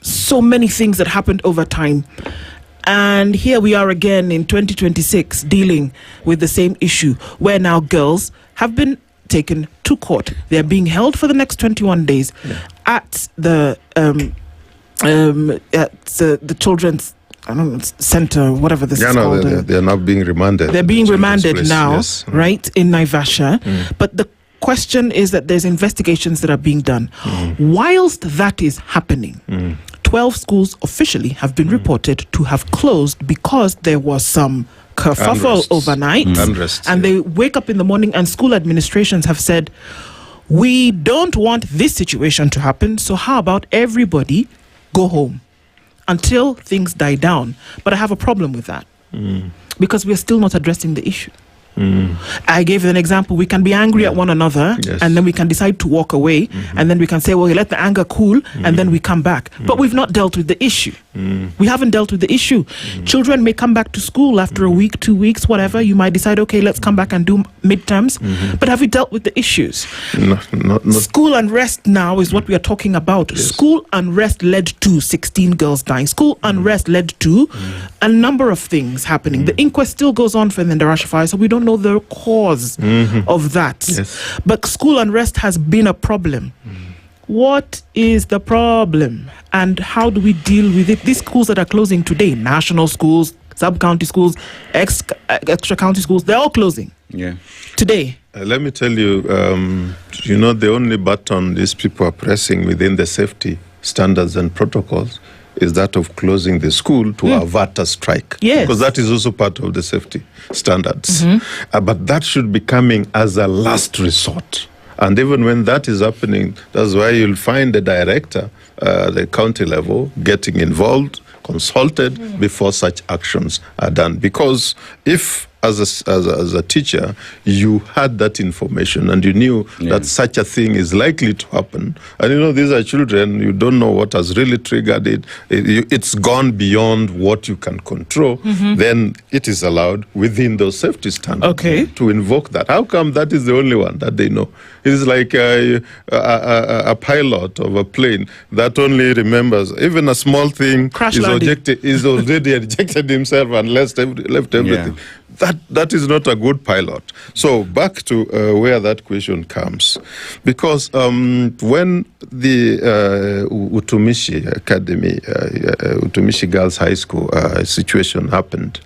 so many things that happened over time. And here we are again in 2026 dealing with the same issue, where now girls have been taken to court. They're being held for the next 21 days at the children's center, whatever this is called. They're now being remanded. They're being remanded now, right, in Naivasha. But the question is that there's investigations that are being done. Whilst that is happening, 12 schools officially have been reported to have closed because there was some kerfuffle overnight. And they wake up in the morning and school administrations have said, we don't want this situation to happen, so how about everybody go home until things die down? But I have a problem with that because we are still not addressing the issue. I gave an example. We can be angry at one another and then we can decide to walk away and then we can say, well, let the anger cool and then we come back. But we've not dealt with the issue. We haven't dealt with the issue. Children may come back to school after a week, 2 weeks, whatever. You might decide, okay, let's come back and do midterms. But have we dealt with the issues? Not. School unrest now is what we are talking about. School unrest led to 16 girls dying. School unrest led to a number of things happening. The inquest still goes on for the Ndarasha fire, so we don't know the cause of that. But school unrest has been a problem. What is the problem and how do we deal with it? These schools that are closing today, national schools, sub-county schools, extra county schools, they're all closing today. Let me tell you, the only button these people are pressing within the safety standards and protocols is that of closing the school to avert a strike. Because that is also part of the safety standards. But that should be coming as a last resort. And even when that is happening, that's why you'll find the director, the county level, getting involved, consulted before such actions are done. Because if as a teacher, you had that information and you knew that such a thing is likely to happen. And these are children, you don't know what has really triggered it. It's gone beyond what you can control. Then it is allowed within those safety standards to invoke that. How come that is the only one that they know? It is like a pilot of a plane that only remembers even a small thing is already ejected himself and left everything. That is not a good pilot. So back to where that question comes. Because when the Utumishi Academy, Utumishi Girls High School situation happened,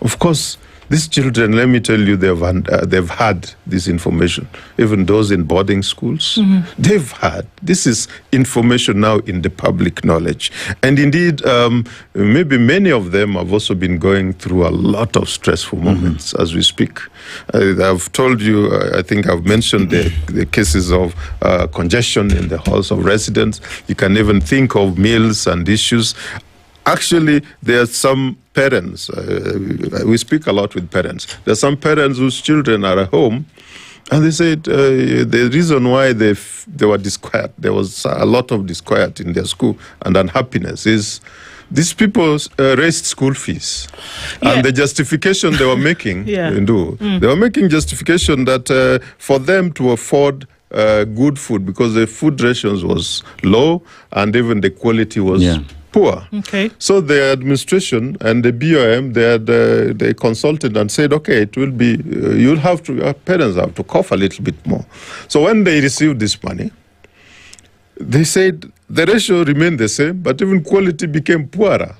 of course, these children, let me tell you, they've had this information. Even those in boarding schools, they've had. This is information now in the public knowledge. And indeed, maybe many of them have also been going through a lot of stressful moments as we speak. I've told you, I think I've mentioned the cases of congestion in the halls of residence. You can even think of meals and issues. Actually, there are some parents, we speak a lot with parents. There are some parents whose children are at home, and they said the reason why they were disquiet, there was a lot of disquiet in their school and unhappiness is these people raised school fees. And the justification they were making, they were making justification that for them to afford good food, because the food rations was low and even the quality was poor. So the administration and the BOM, they consulted and said, okay, it will be, your parents have to cough a little bit more. So when they received this money, they said the ratio remained the same, but even quality became poorer.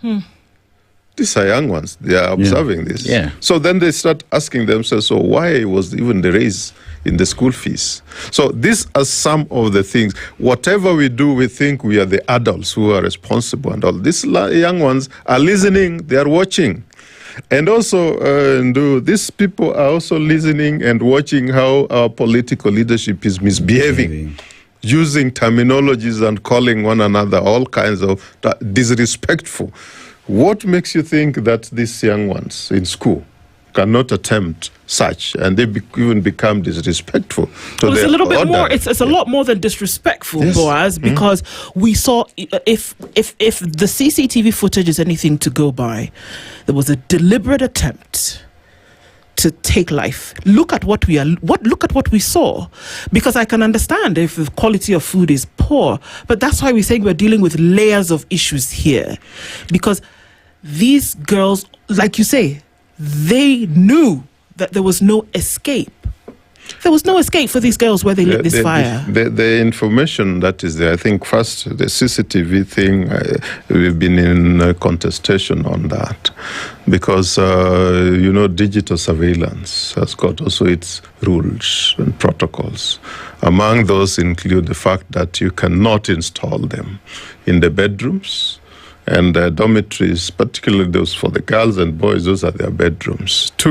These are young ones. They are observing this. So then they start asking themselves, so why was even the raise in the school fees? So these are some of the things. Whatever we do, we think we are the adults who are responsible and all. These young ones are listening, they are watching. And also, these people are also listening and watching how our political leadership is misbehaving. Using terminologies and calling one another all kinds of disrespectful. What makes you think that these young ones in school cannot attempt such, and they even become disrespectful to it's their a little bit order. more. It's a lot more than disrespectful, Boaz, because we saw if the CCTV footage is anything to go by, there was a deliberate attempt to take life. Look at what we saw, because I can understand if the quality of food is poor, but that's why we're saying we're dealing with layers of issues here, because these girls, like you say, they knew that there was no escape. There was no escape for these girls where they lit this fire. The information that is there, I think first the CCTV thing, we've been in contestation on that, because, digital surveillance has got also its rules and protocols. Among those include the fact that you cannot install them in the bedrooms and dormitories, particularly those for the girls and boys, those are their bedrooms. Two,